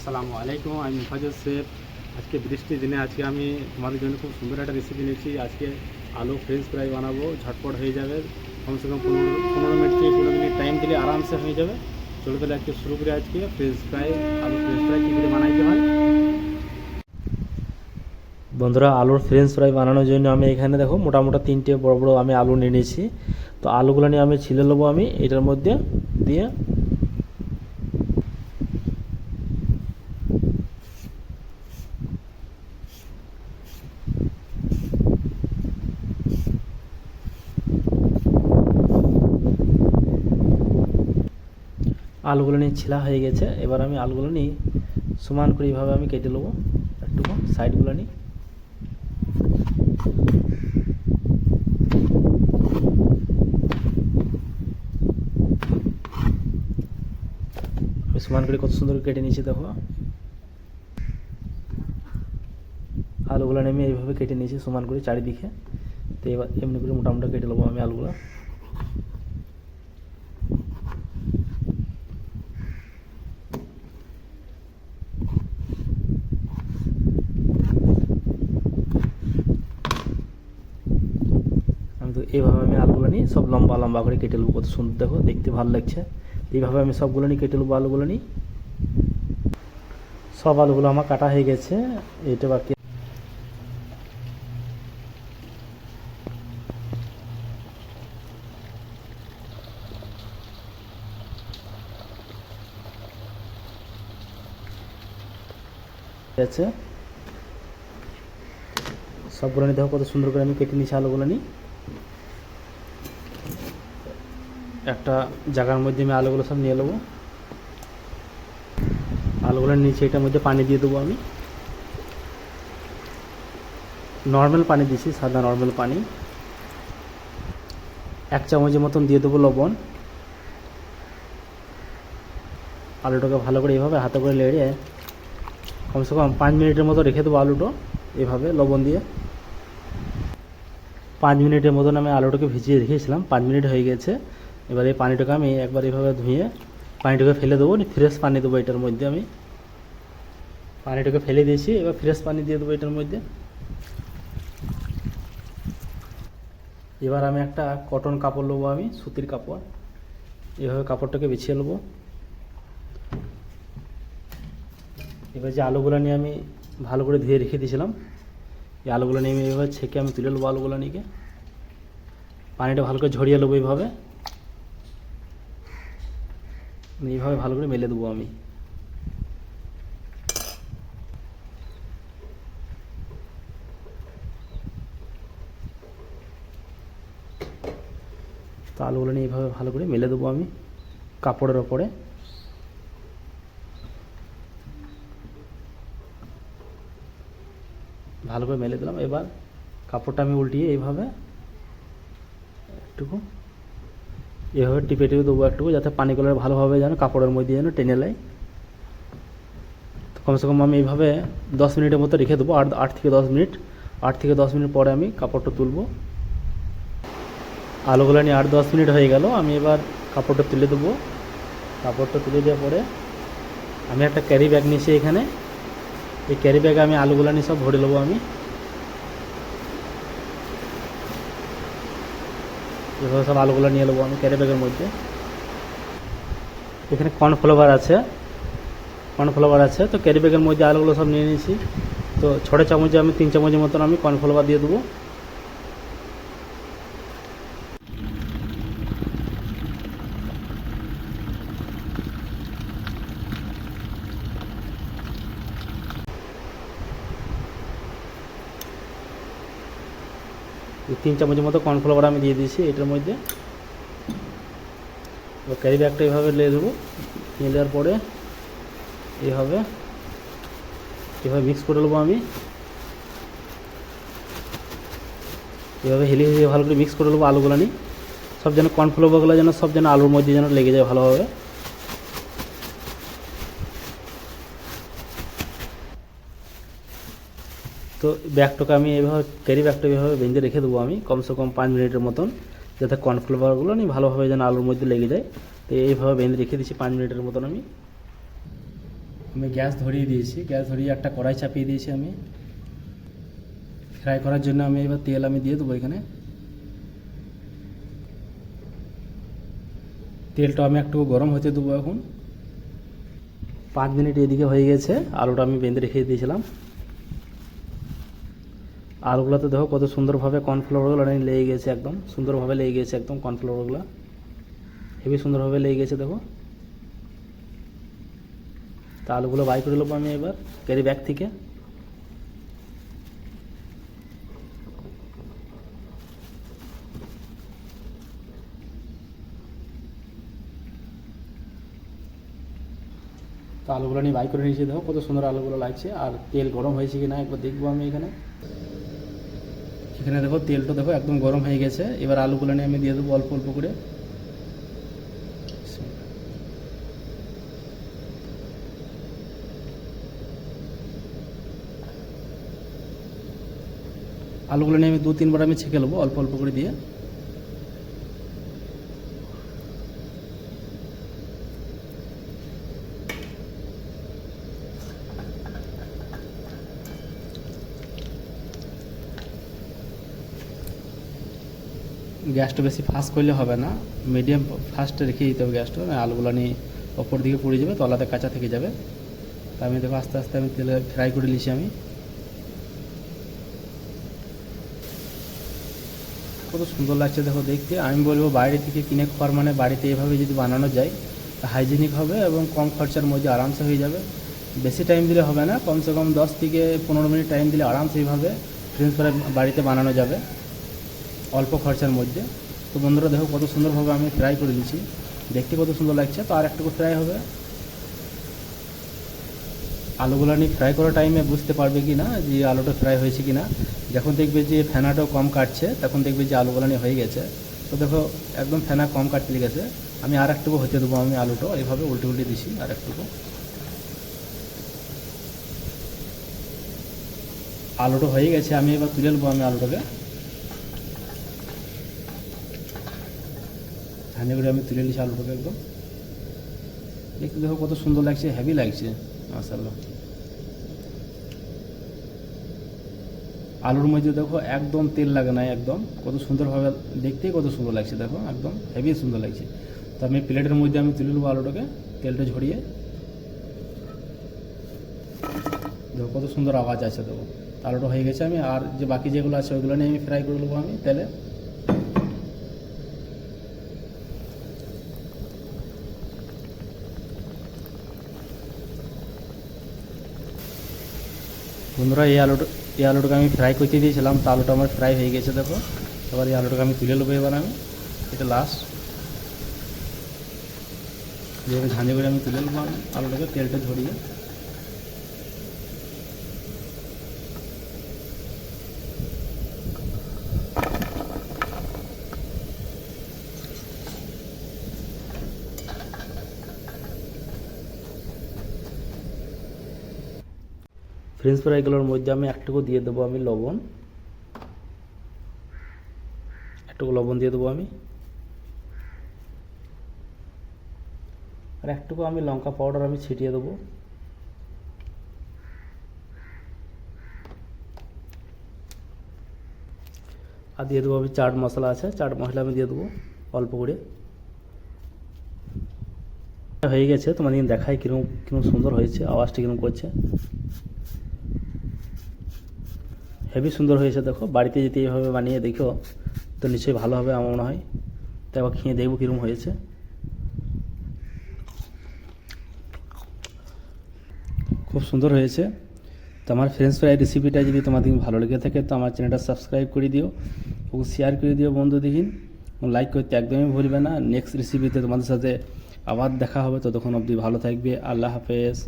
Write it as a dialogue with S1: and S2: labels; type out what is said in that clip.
S1: আসসালামু আলাইকুম, আমি মুফাজ্জল শেখ। আজকে বৃষ্টির দিনে আজকে আমি তোমাদের জন্য খুব সুন্দর একটা রেসিপি নিয়েছি। আজকে আলু ফ্রেঞ্চ ফ্রাই বানাবো, ঝটপট হয়ে যাবে। কমসে কম 15 মিনিট থেকে 20 মিনিট টাইম দিলে আরামসে হয়ে যাবে। চলো তাহলে আজকে শুরু করে আজকে ফ্রেঞ্চ ফ্রাই, আলু ফ্রেঞ্চ ফ্রাই কী করে বানাইতে হয়।
S2: বন্ধুরা, আলুর ফ্রেঞ্চ ফ্রাই বানানোর জন্য আমি এখানে দেখো মোটামুটি 3টে বড় বড় আমি আলু নিয়ে নিয়েছি। তো আলুগুলো নিয়ে আমি ছিলে নেবো আমি এটার মধ্যে দিয়ে। আলুগুলো নিয়ে ছিলা হয়ে গেছে। এবার আমি আলুগুলো নিয়ে সমান করে এইভাবে আমি কেটে নেবো একটুকু সাইডগুলো নিয়ে। আমি সমান করে কত সুন্দর কেটে নিয়েছি দেখো। আলুগুলো নিয়ে আমি এইভাবে কেটে নিয়েছি সমান করে চারিদিকে। তো এবার এমনি করে মোটামুটি কেটে নেবো আমি আলুগুলো। তো এইভাবে আমি আলুগুলো নিয়ে সব লম্বা লম্বা করে কেটে নেবো। কত সুন্দর দেখো, দেখতে ভালো লাগছে। এইভাবে আমি সবগুলো নিয়ে কেটে নেবো আলুগুলো নিয়ে। সব আলুগুলো আমার কাটা হয়ে গেছে, এটা বাকি আছে। সবগুলো নিয়ে দেখো কত সুন্দর করে আমি কেটে নিয়েছি আলুগুলো নিয়ে। একটা জায়গার মধ্যে আমি আলুগুলো সব নিয়ে নেবো। আলুগুলোর নিচে এটার মধ্যে পানি দিয়ে দেবো আমি। নর্মাল পানি দিয়েছি, সাদা নর্মাল পানি। 1 চামচের মতন দিয়ে দেবো লবণ। আলুটাকে ভালো করে এইভাবে হাতে করে লেড়ে কমসে কম 5 মিনিটের মতো রেখে দেবো আলুটা এইভাবে লবণ দিয়ে। 5 মিনিটের মতন আমি আলুটাকে ভিজিয়ে রেখেছিলাম। 5 মিনিট হয়ে গেছে। এবার এই পানিটাকে আমি একবার এইভাবে ধুয়ে পানিটাকে ফেলে দেবো। ফ্রেশ পানি দেবো এটার মধ্যে। আমি পানিটাকে ফেলে দিয়েছি, এবার ফ্রেশ পানি দিয়ে দেবো এটার মধ্যে। এবার আমি একটা কটন কাপড় নেবো, আমি সুতির কাপড়। এভাবে কাপড়টাকে বিছিয়ে নেবো। এবার যে আলুগুলো নিয়ে আমি ভালো করে ধুয়ে রেখে দিয়েছিলাম, এই আলুগুলো নিয়ে আমি এইভাবে ছেঁকে আমি তুলে নেবো আলুগুলো নিয়ে। পানিটা ভালো করে ঝরিয়ে নেবো এইভাবে ভালো করে মেলে দেবো আমি। তো আলুগুলো নিয়ে এইভাবে ভালো করে মেলে দেবো আমি কাপড়ের ওপরে। ভালো করে মেলে দিলাম। এবার কাপড়টা আমি উল্টিয়ে এইভাবে একটুকু এভাবে টিপে টিপে দেবো একটুকু, যাতে পানিগুলো ভালোভাবে যেন কাপড়ের মধ্যে যেন টেনে নেয়। তো কমসে কম আমি এইভাবে 10 মিনিটের মতো রেখে দেবো। 8 থেকে 10 মিনিট। 8 থেকে 10 মিনিট পরে আমি কাপড়টা তুলবো। আলুগুলো নিয়ে 8-10 মিনিট হয়ে গেল। আমি এবার কাপড়টা তুলে দেবো। কাপড়টা তুলে দেওয়ার পরে আমি একটা ক্যারি ব্যাগ নিয়েছি এখানে। এই ক্যারি ব্যাগে আমি আলুগুলো নিয়ে সব ভরে নেবো আমি। এভাবে সব আলুগুলো নিয়ে নেবো আমি ক্যারি ব্যাগের মধ্যে। এখানে কর্নফ্লাওয়ার আছে। তো ক্যারি ব্যাগের মধ্যে আলুগুলো সব নিয়ে নিয়েছি। তো ছোটো চামচে আমি 3 চামচের মতন আমি কর্নফ্লাওয়ার দিয়ে দেবো। এই 3 চামচের মতো কর্নফ্লাওয়ার আমি দিয়ে দিয়েছি এটার মধ্যে। এবার ক্যারি ব্যাগটা এইভাবে নিয়ে দেবো। নিয়ে দেওয়ার পরে এইভাবে মিক্স করে নেবো আমি। এভাবে হেলিয়ে ভালো করে মিক্স করে নেবো আলুগুলো নিয়ে। সব যেন কর্নফ্লাওয়ারগুলো যেন সব যেন আলুর মধ্যে যেন লেগে যায় ভালোভাবে। তো ব্যাগটাকে আমি এইভাবে ক্যারি ব্যাগটা এইভাবে বেঁধে রেখে দেবো আমি কমসে কম 5 মিনিটের মতন, যাতে কর্নফ্লাওয়ারগুলো নিয়ে ভালোভাবে যেন আলুর মধ্যে লেগে যায়। তো এইভাবে বেঁধে রেখে দিচ্ছি 5 মিনিটের মতন আমি। আমি গ্যাস ধরিয়ে দিয়েছি, গ্যাস ধরিয়ে একটা কড়াই চাপিয়ে দিয়েছি আমি। ফ্রাই করার জন্য আমি এবার তেল আমি দিয়ে দেবো এখানে। তেলটা আমি একটু গরম হতে দেবো এখন। 5 মিনিট এদিকে হয়ে গেছে, আলুটা আমি বেঁধে রেখে দিয়েছিলাম। আলুগুলোতে দেখো কত সুন্দরভাবে কর্নফ্লাওয়ারগুলো লেগে গেছে, একদম সুন্দরভাবে লেগে গেছে, একদম কর্নফ্লাওয়ারগুলো হেবি সুন্দরভাবে লেগে গেছে দেখো। তা আলুগুলো বাই করে নেবো আমি এবার ক্যারি ব্যাগ থেকে। তো আলুগুলো নিয়ে বাই করে নিয়েছি, দেখো কত সুন্দর আলুগুলো লাগছে। আর তেল গরম হয়েছে কি না একবার দেখবো আমি এখানে। এখানে দেখো তেলটা দেখো একদম গরম হয়ে গেছে। এবার আলুগুলো নিয়ে আমি দিয়ে দেবো অল্প অল্প করে। আলুগুলো নিয়ে আমি 2-3 বার আমি ছেঁকে নেবো অল্প অল্প করে দিয়ে। গ্যাসটা বেশি ফাস্ট করলে হবে না, মিডিয়াম ফাস্টে রেখে দিতে হবে গ্যাসটা, আলুগুলো নিয়ে ওপর দিকে পড়ে যাবে, তলাতে কাঁচা থেকে যাবে। তা আমি দেখো আস্তে আস্তে আমি তেলে ফ্রাই করে নিয়েছি আমি। কত সুন্দর লাগছে দেখো দেখতে। আমি বলবো বাইরে থেকে কিনে খাওয়ার মানে বাড়িতে এভাবে যদি বানানো যায় হাইজেনিক হবে এবং কম খরচার মধ্যে আরামসে হয়ে যাবে। বেশি টাইম দিলে হবে না, কমসে কম 10 থেকে 15 মিনিট টাইম দিলে আরামসে এইভাবে ফ্রেঞ্চ ফ্রাই বাড়িতে বানানো যাবে অল্প খরচার মধ্যে। তো বন্ধুরা দেখো কত সুন্দরভাবে আমি ফ্রাই করে দিচ্ছি, দেখতে কত সুন্দর লাগছে। তো আর একটু ফ্রাই হবে। আলুগুলো নিয়ে ফ্রাই করার টাইমে বুঝতে পারবে কি না যে আলুটা ফ্রাই হয়েছে কি না। যখন দেখবে যে ফেনাটাও কম কাটছে তখন দেখবে যে আলুগুলো নিয়ে হয়ে গেছে। তো দেখো একদম ফেনা কম কাটতে লেগেছে। আমি আর একটুকু হতে দেবো আমি আলুটা, এইভাবে উল্টে উল্টে দিচ্ছি আর একটুকু। আলুটা হয়ে গেছে, আমি এবার তুলে নেবো আমি আলুটাকে। ধানে করে আমি তুলে নিচ্ছি আলুটাকে একদম। দেখতে দেখো কত সুন্দর লাগছে, হেভি লাগছে মাশাআল্লাহ। আলুর মধ্যে দেখো একদম তেল লাগে না, একদম কত সুন্দরভাবে দেখতেই কত সুন্দর লাগছে দেখো, একদম হেভি সুন্দর লাগছে। তো আমি প্লেটের মধ্যে আমি তুলে নেবো আলুটাকে, তেলটা ঝরিয়ে। দেখো কত সুন্দর আওয়াজ আছে দেখো। আলুটা হয়ে গেছে, আমি আর যে বাকি যেগুলো আছে ওইগুলো নিয়ে আমি ফ্রাই করে নেবো আমি তেলে। বন্ধুরা এই আলুটাকে আমি ফ্রাই করতে দিয়েছিলাম, তো আলুটা আমার ফ্রাই হয়ে গেছে দেখো। এবার এই আলুটাকে আমি তুলে নেবো এবার আমি, এটা লাস্ট যেভাবে ঝাঁঝে করে আমি তুলে নেবো আমি আলুটাকে তেলটা ঝরিয়ে। ফ্রেঞ্চ ফ্রাইগুলোর মধ্যে আমি একটুকু দিয়ে দেবো আমি লবণ, একটুকু লবণ দিয়ে দেবো আমি। আর একটুকু আমি লঙ্কা পাউডার আমি ছিটিয়ে দেবো। আর দিয়ে দেবো আমি চাট মশলা আছে, চাট মশলা আমি দিয়ে দেবো অল্প করে। হয়ে গেছে, তোমাদের দেখাই কিরকম কিরকম সুন্দর হয়েছে, আওয়াজটা কিরকম করছে, হেভি সুন্দর হয়েছে দেখো। বাড়িতে যদি এইভাবে বানিয়ে দেখো তো নিশ্চয়ই ভালো হবে আমার মনে হয়। তো একবার খেয়ে দেখবো কীরকম হয়েছে। খুব সুন্দর হয়েছে। তো আমার ফ্রেঞ্চ ফ্রাই রেসিপিটা যদি তোমাদের ভালো লেগে থাকে তো আমার চ্যানেলটা সাবস্ক্রাইব করে দিও এবং শেয়ার করে দিও বন্ধু দেখিন, লাইক করতে একদমই ভুলবে না। নেক্সট রেসিপিতে তোমাদের সাথে আবার দেখা হবে, ততক্ষণ অবধি ভালো থাকবে। আল্লাহ হাফেজ।